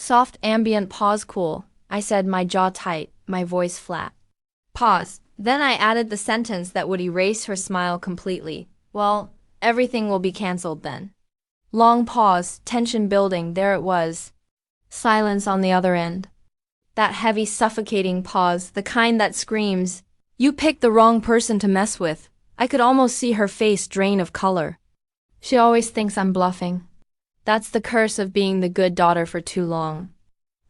Soft ambient pause cool, I said, my jaw tight, my voice flat. Pause. Then I added the sentence that would erase her smile completely. Well, everything will be cancelled then. Long pause, tension building, there it was. Silence on the other end. That heavy, suffocating pause, the kind that screams, "You picked the wrong person to mess with." I could almost see her face drain of color. She always thinks I'm bluffing. That's the curse of being the good daughter for too long.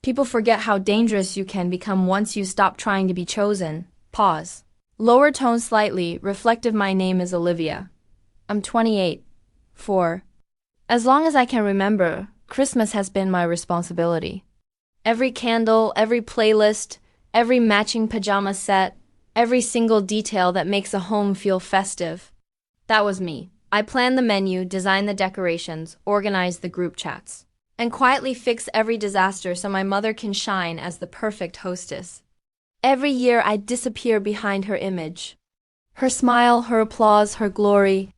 People forget how dangerous you can become once you stop trying to be chosen. Pause. Lower tone slightly, reflective. My name is Olivia. I'm 28. 4. As long as I can remember, Christmas has been my responsibility. Every candle, every playlist, every matching pajama set, every single detail that makes a home feel festive. That was me. I planned the menu, designed the decorations, organized the group chats, and quietly fix every disaster so my mother can shine as the perfect hostess. Every year I disappear behind her image. Her smile, her applause, her glory.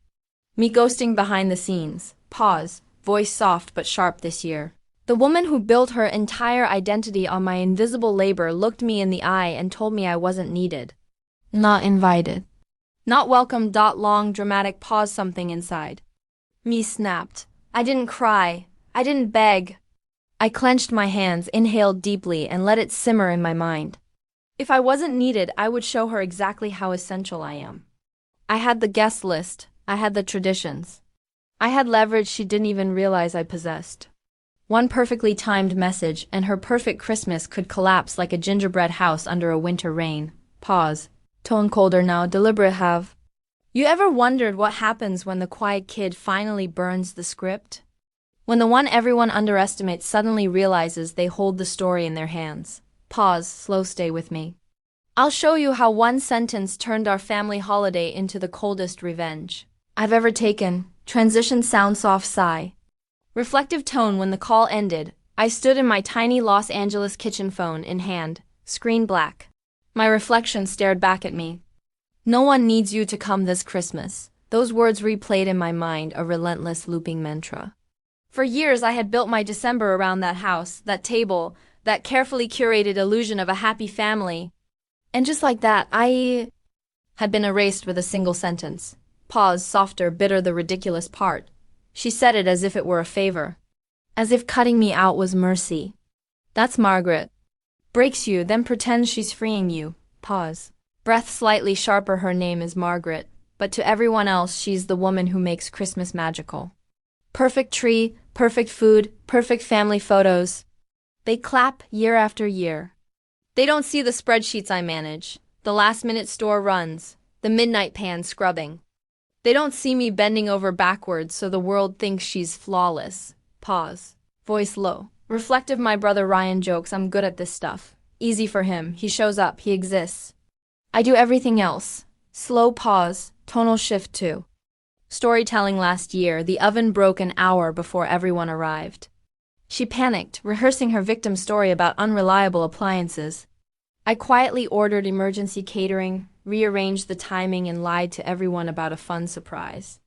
Me ghosting behind the scenes. Pause, voice soft but sharp this year. The woman who built her entire identity on my invisible labor looked me in the eye and told me I wasn't needed. Not invited. Not welcome. Long dramatic pause, something inside me snapped. I didn't cry. I didn't beg. I clenched my hands, inhaled deeply, and let it simmer in my mind. If I wasn't needed, I would show her exactly how essential I am. I had the guest list. I had the traditions. I had leverage she didn't even realize I possessed. One perfectly timed message, and her perfect Christmas could collapse like a gingerbread house under a winter rain. Pause. Tone colder now, deliberate. Have you ever wondered what happens when the quiet kid finally burns the script? When the one everyone underestimates suddenly realizes they hold the story in their hands. Pause, slow, stay with me. I'll show you how one sentence turned our family holiday into the coldest revenge I've ever taken. Transition sound, soft sigh. Reflective tone. When the call ended, I stood in my tiny Los Angeles kitchen, phone in hand, screen black. My reflection stared back at me. No one needs you to come this Christmas. Those words replayed in my mind, a relentless looping mantra. For years I had built my December around that house, that table, that carefully curated illusion of a happy family. And just like that, I had been erased with a single sentence. Pause, softer, bitter, the ridiculous part. She said it as if it were a favor. As if cutting me out was mercy. That's Margaret. Breaks you, then pretends she's freeing you. Pause. Breath slightly sharper. Her name is Margaret, but to everyone else she's the woman who makes Christmas magical. Perfect tree, perfect food, perfect family photos. They clap year after year. They don't see the spreadsheets I manage, the last-minute store runs, the midnight pan scrubbing. They don't see me bending over backwards so the world thinks she's flawless. Pause. Voice low. Reflective. My brother Ryan jokes I'm good at this stuff. Easy for him. He shows up. He exists. I do everything else. Slow pause. Tonal shift too. Storytelling. Last year, the oven broke an hour before everyone arrived. She panicked, rehearsing her victim story about unreliable appliances. I quietly ordered emergency catering, rearranged the timing, and lied to everyone about a fun surprise.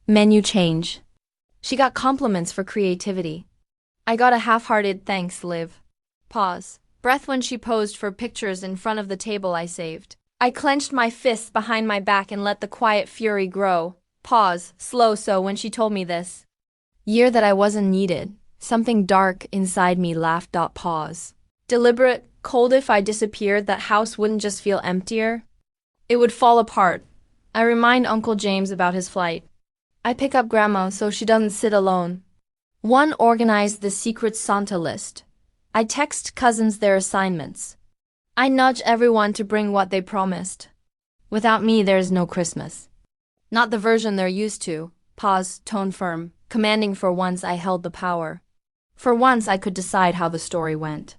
Menu change. She got compliments for creativity. I got a half-hearted thanks, Liv. Pause. Breath. When she posed for pictures in front of the table I saved, I clenched my fists behind my back and let the quiet fury grow. Pause. Slow. So when she told me this year that I wasn't needed, something dark inside me laughed. Pause. Deliberate, cold. If I disappeared, that house wouldn't just feel emptier. It would fall apart. I remind Uncle James about his flight. I pick up Grandma so she doesn't sit alone. One organized the secret Santa list. I text cousins their assignments. I nudge everyone to bring what they promised. Without me, there's no Christmas. Not the version they're used to. Pause, tone firm, commanding. For once I held the power. For once I could decide how the story went.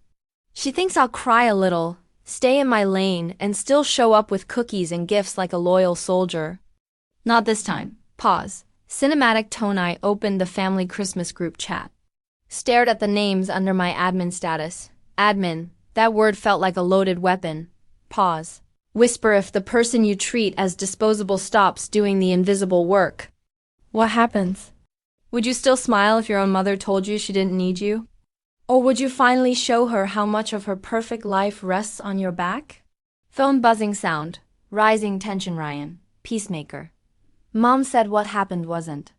She thinks I'll cry a little, stay in my lane, and still show up with cookies and gifts like a loyal soldier. Not this time. Pause. Cinematic tone. I opened the family Christmas group chat. Stared at the names under my admin status. Admin. That word felt like a loaded weapon. Pause. Whisper. If the person you treat as disposable stops doing the invisible work, what happens? Would you still smile if your own mother told you she didn't need you? Or would you finally show her how much of her perfect life rests on your back? Phone buzzing sound. Rising tension. Ryan. Peacemaker. Mom said what happened wasn't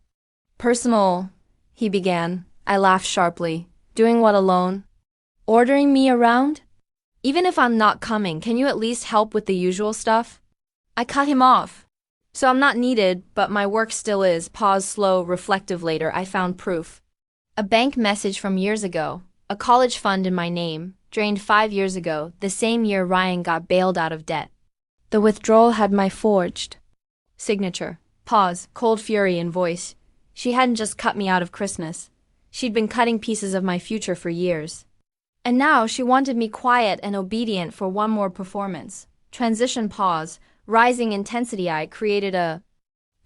personal, he began. I laughed sharply. Doing what alone? Ordering me around? Even if I'm not coming, can you at least help with the usual stuff? I cut him off. So I'm not needed, but my work still is. Pause, slow, reflective. Later, I found proof. A bank message from years ago. A college fund in my name, drained 5 years ago, the same year Ryan got bailed out of debt. The withdrawal had my forged signature. Pause, cold fury in voice. She hadn't just cut me out of Christmas. She'd been cutting pieces of my future for years. And now she wanted me quiet and obedient for one more performance. Transition. Pause, rising intensity. I created a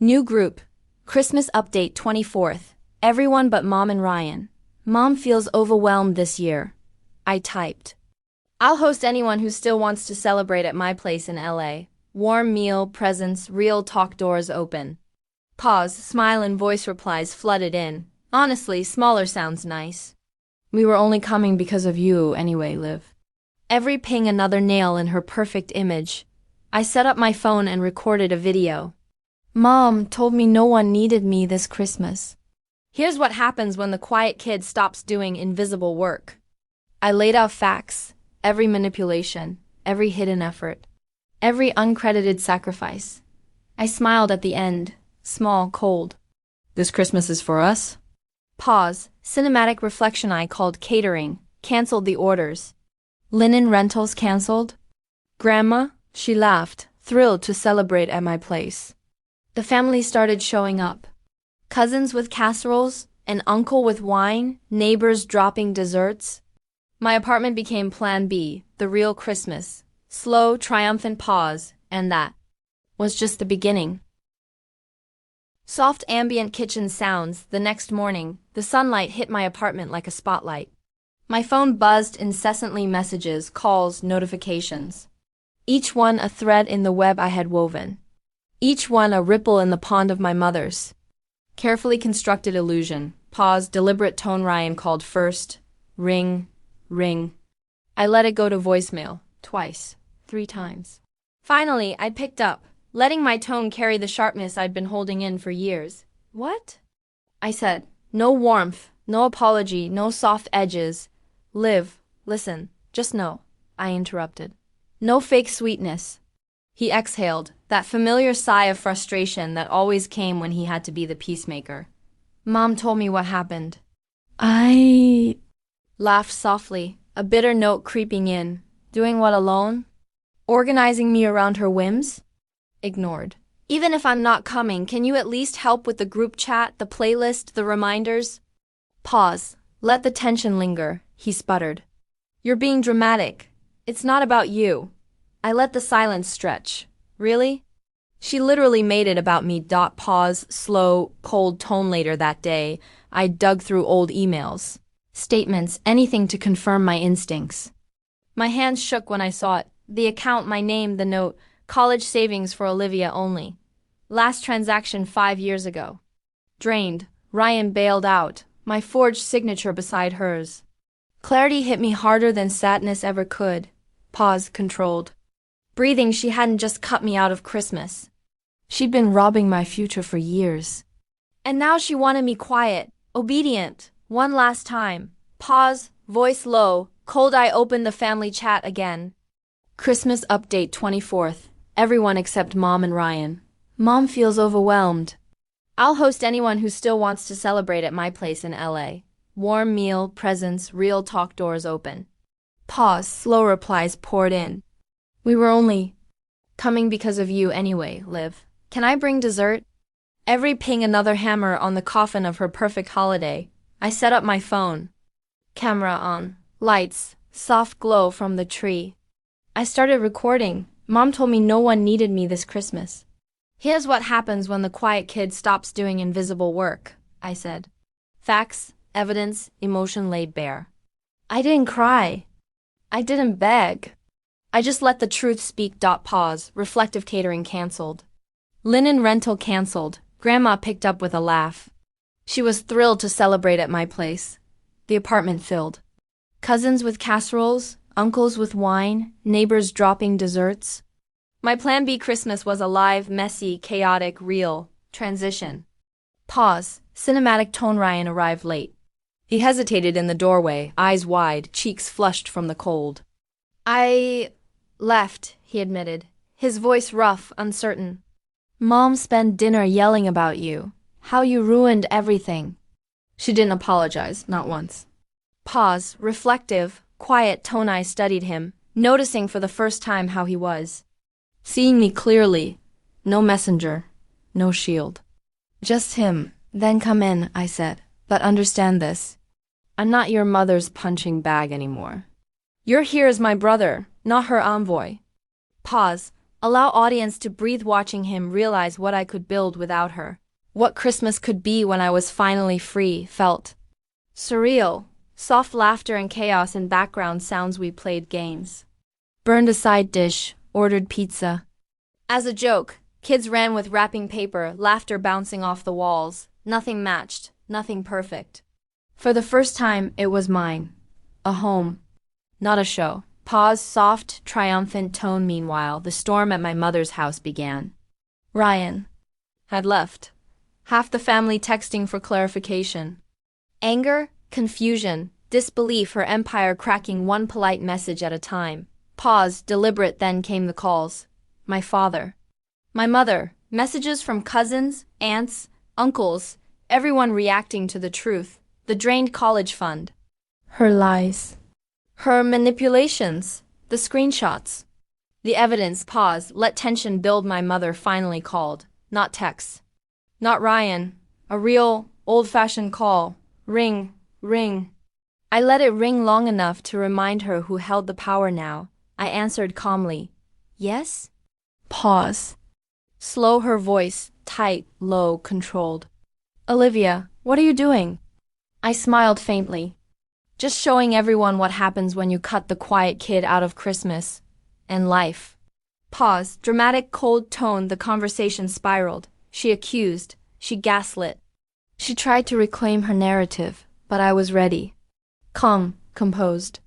new group. Christmas update 24th. Everyone but Mom and Ryan. Mom feels overwhelmed this year. I typed. I'll host anyone who still wants to celebrate at my place in LA. Warm meal, presents, real talk, doors open. Pause, smile and voice replies flooded in. Honestly, smaller sounds nice. We were only coming because of you anyway, Liv. Every ping another nail in her perfect image. I set up my phone and recorded a video. Mom told me no one needed me this Christmas. Here's what happens when the quiet kid stops doing invisible work. I laid out facts, every manipulation, every hidden effort, every uncredited sacrifice. I smiled at the end, small, cold. This Christmas is for us? Pause, cinematic reflection. I called catering, canceled the orders. Linen rentals canceled? Grandma? She laughed, thrilled to celebrate at my place. The family started showing up. Cousins with casseroles, an uncle with wine, neighbors dropping desserts. My apartment became Plan B, the real Christmas. Slow, triumphant pause, and that was just the beginning. Soft ambient kitchen sounds. The next morning, the sunlight hit my apartment like a spotlight. My phone buzzed incessantly, messages, calls, notifications. Each one a thread in the web I had woven. Each one a ripple in the pond of my mother's carefully constructed illusion. Pause, deliberate tone. Ryan called first. Ring, ring. I let it go to voicemail, twice, 3 times. Finally, I picked up, letting my tone carry the sharpness I'd been holding in for years. What? I said. No warmth, no apology, no soft edges. Liv, listen, just know, I interrupted. No fake sweetness. He exhaled, that familiar sigh of frustration that always came when he had to be the peacemaker. Mom told me what happened. I laughed softly, a bitter note creeping in. Doing what alone? Organizing me around her whims? Ignored. Even if I'm not coming, can you at least help with the group chat, the playlist, the reminders? Pause. Let the tension linger, he sputtered. You're being dramatic. It's not about you. I let the silence stretch. Really? She literally made it about me. Pause, slow, cold tone. Later that day, I dug through old emails, statements, anything to confirm my instincts. My hands shook when I saw it. The account, my name, the note, college savings for Olivia only. Last transaction 5 years ago. Drained. Ryan bailed out. My forged signature beside hers. Clarity hit me harder than sadness ever could. Pause, controlled. Breathing. She hadn't just cut me out of Christmas. She'd been robbing my future for years. And now she wanted me quiet, obedient, one last time. Pause, voice low, cold. I opened the family chat again. Christmas update 24th. Everyone except Mom and Ryan. Mom feels overwhelmed. I'll host anyone who still wants to celebrate at my place in LA. Warm meal, presents, real talk, doors open. Pause, slow replies poured in. We were only coming because of you anyway, Liv. Can I bring dessert? Every ping another hammer on the coffin of her perfect holiday. I set up my phone. Camera on. Lights. Soft glow from the tree. I started recording. Mom told me no one needed me this Christmas. Here's what happens when the quiet kid stops doing invisible work, I said. Facts, evidence, emotion laid bare. I didn't cry. I didn't beg. I just let the truth speak. Pause, reflective catering canceled. Linen rental canceled. Grandma picked up with a laugh. She was thrilled to celebrate at my place. The apartment filled. Cousins with casseroles, uncles with wine, neighbors dropping desserts. My Plan B Christmas was a live, messy, chaotic, real transition. Pause. Cinematic tone. Ryan arrived late. He hesitated in the doorway, eyes wide, cheeks flushed from the cold. I left, he admitted, his voice rough, uncertain. Mom spent dinner yelling about you, how you ruined everything. She didn't apologize, not once. Pause, reflective, quiet tone. I studied him, noticing for the first time how he was. Seeing me clearly, no messenger, no shield. Just him. Then come in, I said, but understand this. I'm not your mother's punching bag anymore. You're here as my brother, not her envoy. Pause. Allow audience to breathe, watching him realize what I could build without her. What Christmas could be when I was finally free felt surreal. Soft laughter and chaos in background sounds. We played games. Burned a side dish, ordered pizza. As a joke, kids ran with wrapping paper, laughter bouncing off the walls. Nothing matched, nothing perfect. For the first time, it was mine. A home. Not a show. Pause, soft, triumphant tone. Meanwhile, the storm at my mother's house began. Ryan had left. Half the family texting for clarification. Anger, confusion, disbelief, her empire cracking one polite message at a time. Pause, deliberate, then came the calls. My father. My mother. Messages from cousins, aunts, uncles, everyone reacting to the truth. The drained college fund. Her lies. Her manipulations. The screenshots. The evidence. Pause, let tension build. My mother finally called. Not texts. Not Ryan. A real, old-fashioned call. Ring. Ring. I let it ring long enough to remind her who held the power now. I answered calmly. Yes? Pause. Slow, her voice, tight, low, controlled. Olivia, what are you doing? I smiled faintly. Just showing everyone what happens when you cut the quiet kid out of Christmas and life. Pause, dramatic, cold tone. The conversation spiraled. She accused. She gaslit. She tried to reclaim her narrative, but I was ready. Calm, composed.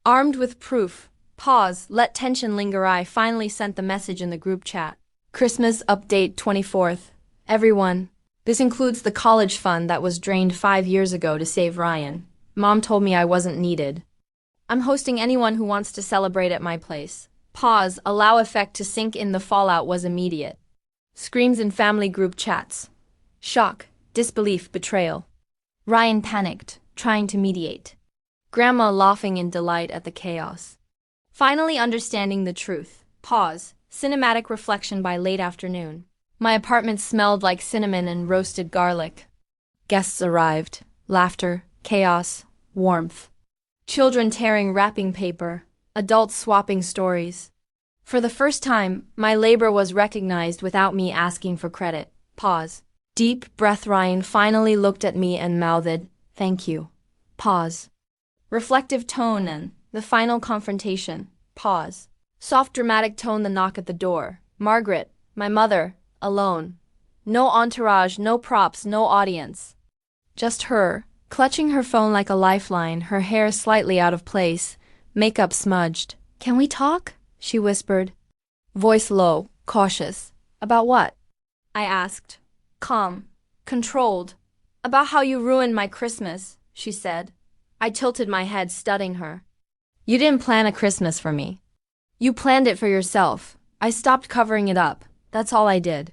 Armed with proof. Pause, let tension linger. I finally sent the message in the group chat. Christmas update 24th. Everyone. This includes the college fund that was drained 5 years ago to save Ryan. Mom told me I wasn't needed. I'm hosting anyone who wants to celebrate at my place. Pause, allow effect to sink in. The fallout was immediate. Screams in family group chats. Shock, disbelief, betrayal. Ryan panicked, trying to mediate. Grandma laughing in delight at the chaos. Finally understanding the truth. Pause, cinematic reflection. By late afternoon, my apartment smelled like cinnamon and roasted garlic. Guests arrived. Laughter, chaos, warmth. Children tearing wrapping paper. Adults swapping stories. For the first time, my labor was recognized without me asking for credit. Pause. Deep breath. Ryan finally looked at me and mouthed, "Thank you." Pause. Reflective tone and the final confrontation. Pause. Soft dramatic tone. The knock at the door. Margaret, my mother, alone. No entourage, no props, no audience. Just her, clutching her phone like a lifeline, her hair slightly out of place, makeup smudged. "Can we talk?" she whispered. Voice low, cautious. "About what?" I asked. Calm, controlled. "About how you ruined my Christmas," she said. I tilted my head, studying her. "You didn't plan a Christmas for me. You planned it for yourself. I stopped covering it up. That's all I did."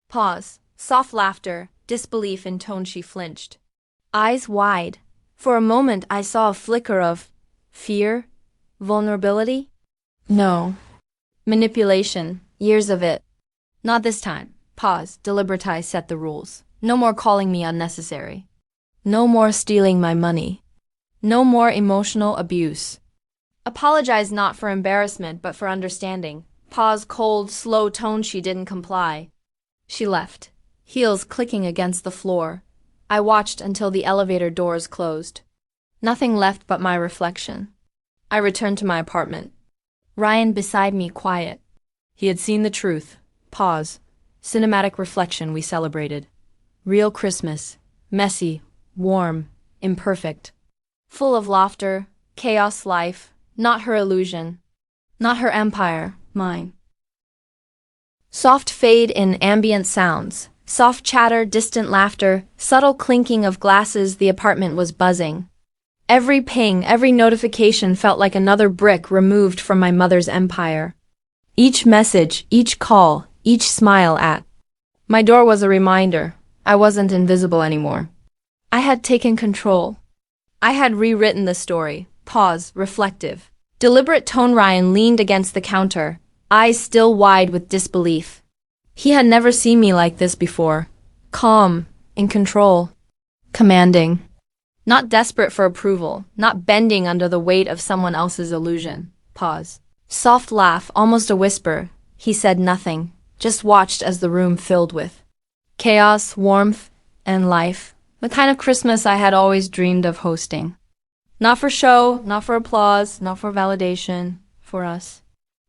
Pause. Soft laughter, disbelief in tone. She flinched. Eyes wide. For a moment I saw a flicker of fear, vulnerability. No. Manipulation, years of it. Not this time. Pause, deliberate. I set the rules. No more calling me unnecessary. No more stealing my money. No more emotional abuse. Apologize not for embarrassment but for understanding. Pause, cold, slow tone. She didn't comply. She left, heels clicking against the floor. I watched until the elevator doors closed. Nothing left but my reflection. I returned to my apartment. Ryan beside me, quiet. He had seen the truth. Pause. Cinematic reflection. We celebrated. Real Christmas. Messy, warm, imperfect. Full of laughter, Chaos life, not her illusion. Not her empire, mine. Soft fade in ambient sounds. Soft chatter, distant laughter, subtle clinking of glasses. The apartment was buzzing. Every ping, every notification felt like another brick removed from my mother's empire. Each message, each call, each smile at my door was a reminder. I wasn't invisible anymore. I had taken control. I had rewritten the story. Pause, reflective. Deliberate tone. Ryan leaned against the counter, eyes still wide with disbelief. He had never seen me like this before. Calm, in control, commanding. Not desperate for approval, not bending under the weight of someone else's illusion. Pause. Soft laugh, almost a whisper. He said nothing, just watched as the room filled with chaos, warmth, and life. The kind of Christmas I had always dreamed of hosting. Not for show, not for applause, not for validation, for us.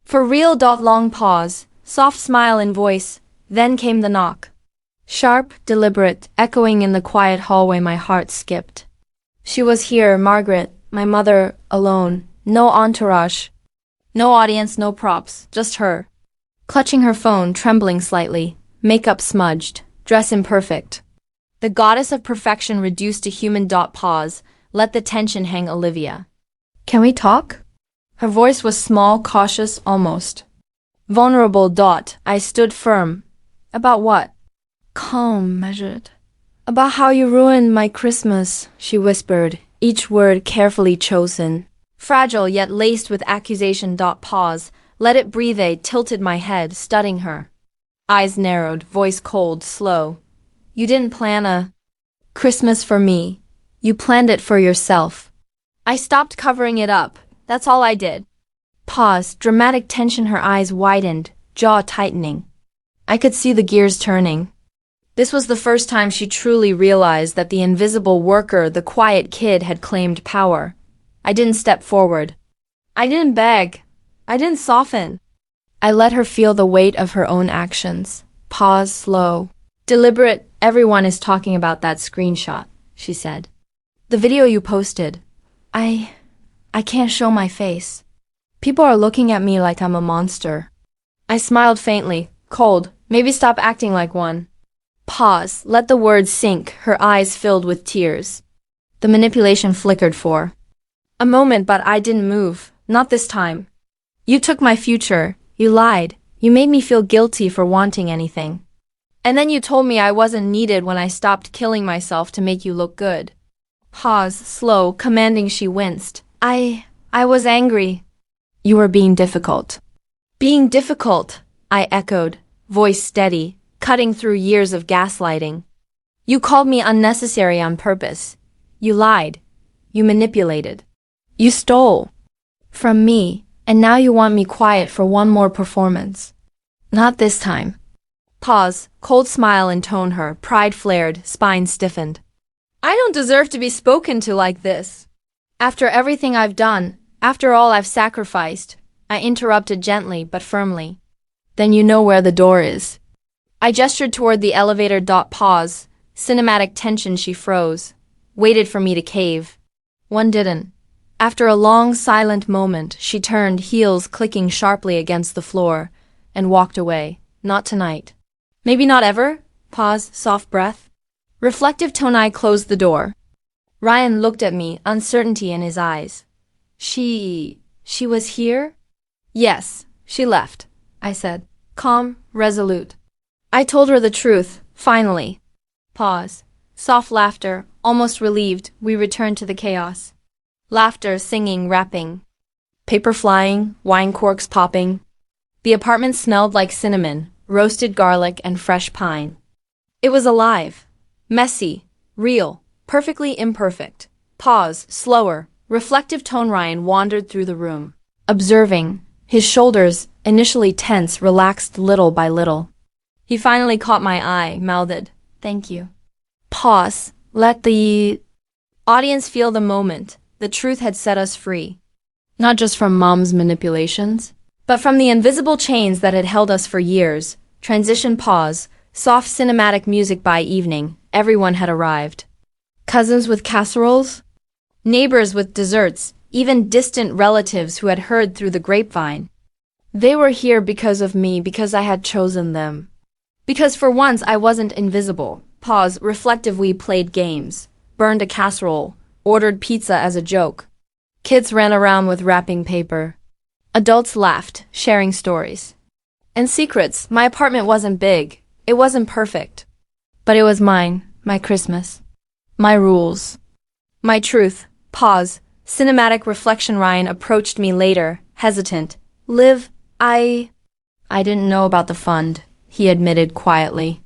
For real. Long pause, soft smile in voice, then came the knock. Sharp, deliberate, echoing in the quiet hallway. My heart skipped. She was here, Margaret, my mother, alone, no entourage, no audience, no props, just her. Clutching her phone, trembling slightly, makeup smudged, dress imperfect. The goddess of perfection reduced to human. Pause, let the tension hang. Olivia. Can we talk? Her voice was small, cautious, almost vulnerable. I stood firm. About what? Calm, measured. About how you ruined my Christmas, she whispered, each word carefully chosen. Fragile yet laced with accusation. Pause, let it breathe. I tilted my head, studying her. Eyes narrowed, voice cold, slow. You didn't plan a Christmas for me. You planned it for yourself. I stopped covering it up. That's all I did. Pause, dramatic tension. Her eyes widened, jaw tightening. I could see the gears turning. This was the first time she truly realized that the invisible worker, the quiet kid, had claimed power. I didn't step forward. I didn't beg. I didn't soften. I let her feel the weight of her own actions. Pause, slow, deliberate. Everyone is talking about that screenshot, she said. The video you posted. I can't show my face. People are looking at me like I'm a monster. I smiled faintly, cold. Maybe stop acting like one. Pause, let the words sink, her eyes filled with tears. The manipulation flickered for a moment, but I didn't move. Not this time. You took my future. You lied. You made me feel guilty for wanting anything. And then you told me I wasn't needed when I stopped killing myself to make you look good. Pause, slow, commanding. She winced. I was angry. You were being difficult. Being difficult, I echoed, voice steady, cutting through years of gaslighting. You called me unnecessary on purpose. You lied. You manipulated. You stole from me, and now you want me quiet for one more performance. Not this time. Pause, cold smile in tone. Her pride flared, spine stiffened. I don't deserve to be spoken to like this. After everything I've done, after all I've sacrificed, I interrupted gently but firmly. Then you know where the door is. I gestured toward the elevator. Pause, cinematic tension. She froze, waited for me to cave. One didn't. After a long, silent moment, she turned, heels clicking sharply against the floor, and walked away. Not tonight. Maybe not ever? Pause, soft breath. Reflective tone. I closed the door. Ryan looked at me, uncertainty in his eyes. She was here? Yes, she left, I said, calm, resolute. I told her the truth, finally. Pause. Soft laughter, almost relieved. We returned to the chaos. Laughter, singing, rapping. Paper flying, wine corks popping. The apartment smelled like cinnamon, roasted garlic, and fresh pine. It was alive, messy, real, perfectly imperfect. Pause, slower, reflective tone. Ryan wandered through the room, observing. His shoulders, initially tense, relaxed little by little. He finally caught my eye, mouthed, "Thank you." Pause, let the audience feel the moment. The truth had set us free. Not just from Mom's manipulations, but from the invisible chains that had held us for years. Transition. Pause, soft cinematic music. By evening, everyone had arrived. Cousins with casseroles, neighbors with desserts, even distant relatives who had heard through the grapevine. They were here because of me, because I had chosen them. Because for once I wasn't invisible. Pause. Reflective. We played games, burned a casserole, ordered pizza as a joke. Kids ran around with wrapping paper. Adults laughed, sharing stories. And secrets. My apartment wasn't big. It wasn't perfect. But it was mine, my Christmas. My rules. My truth. Pause. Cinematic reflection. Ryan approached me later, hesitant. Liv, I didn't know about the fund, he admitted quietly.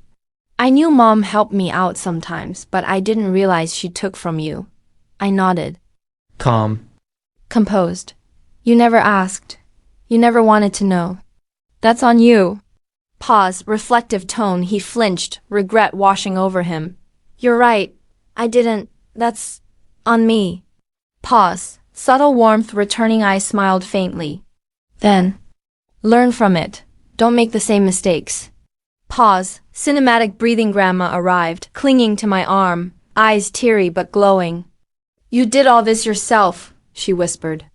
I knew Mom helped me out sometimes, but I didn't realize she took from you. I nodded. Calm. Composed. You never asked. You never wanted to know. That's on you. Pause. Reflective tone. He flinched, regret washing over him. You're right. I didn't. That's on me. Pause. Subtle warmth returning. I smiled faintly. Then, learn from it. Don't make the same mistakes. Pause. Cinematic breathing. Grandma arrived, clinging to my arm, eyes teary but glowing. You did all this yourself, she whispered.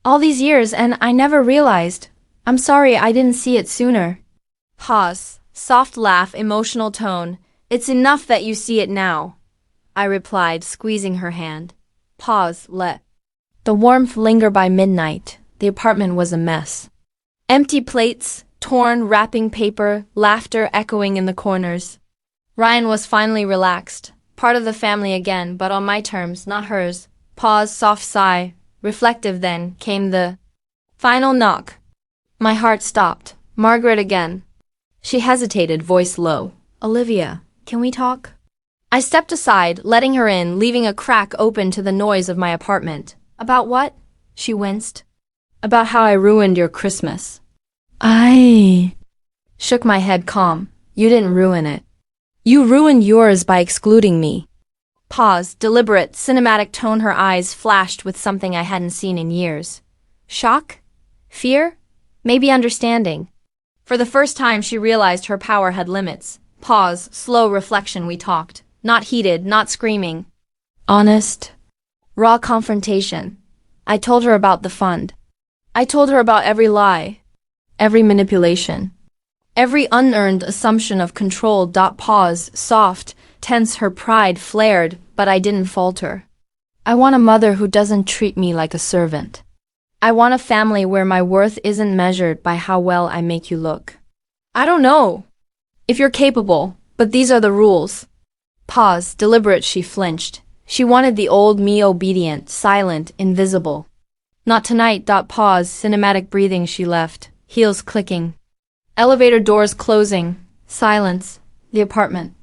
All these years, and I never realized. I'm sorry I didn't see it sooner. Pause. Soft laugh, emotional tone. It's enough that you see it now, I replied, squeezing her hand. Pause. Let the warmth linger. By midnight, the apartment was a mess. Empty plates, torn wrapping paper, laughter echoing in the corners. Ryan was finally relaxed, part of the family again, but on my terms, not hers. Pause, soft sigh. Reflective. Then came the final knock. My heart stopped. Margaret again. She hesitated, voice low. Olivia, can we talk? I stepped aside, letting her in, leaving a crack open to the noise of my apartment. About what? She winced. About how I ruined your Christmas. I shook my head, calm. You didn't ruin it. You ruined yours by excluding me. Pause, deliberate, cinematic tone. Her eyes flashed with something I hadn't seen in years. Shock? Fear? Maybe understanding. For the first time, she realized her power had limits. Pause, slow reflection. We talked. Not heated, not screaming. Honest. Raw confrontation. I told her about the fund. I told her about every lie, every manipulation, every unearned assumption of control. Pause, soft, tense. Her pride flared, but I didn't falter. I want a mother who doesn't treat me like a servant. I want a family where my worth isn't measured by how well I make you look. I don't know if you're capable, but these are the rules. Pause, deliberate. She flinched. She wanted the old me, obedient, silent, invisible. Not tonight. Pause, cinematic breathing. She left, heels clicking. Elevator doors closing. Silence. The apartment.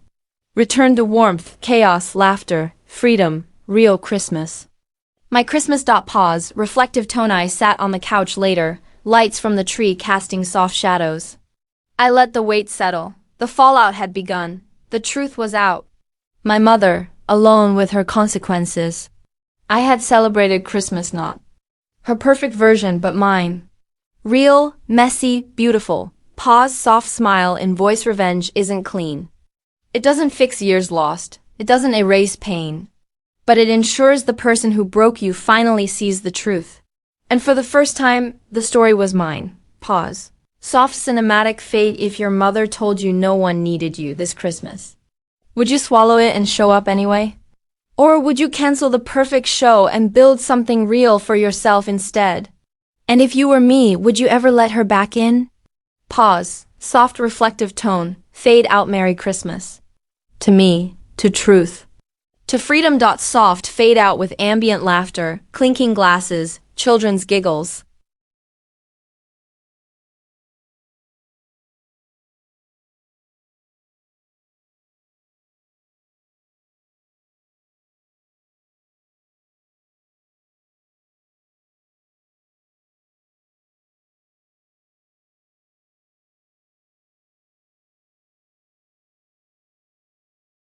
Return to warmth, chaos, laughter, freedom, real Christmas. My Christmas. Pause, reflective tone. I sat on the couch later, lights from the tree casting soft shadows. I let the weight settle. The fallout had begun. The truth was out. My mother, alone with her consequences. I had celebrated Christmas, not her perfect version, but mine. Real, messy, beautiful. Pause, soft smile in voice. Revenge isn't clean. It doesn't fix years lost. It doesn't erase pain. But it ensures the person who broke you finally sees the truth. And for the first time, the story was mine. Pause. Soft cinematic fade. If your mother told you no one needed you this Christmas, would you swallow it and show up anyway? Or would you cancel the perfect show and build something real for yourself instead? And if you were me, would you ever let her back in? Pause. Soft reflective tone. Fade out. Merry Christmas. To me. To truth. To freedom. Soft fade out with ambient laughter, clinking glasses, children's giggles.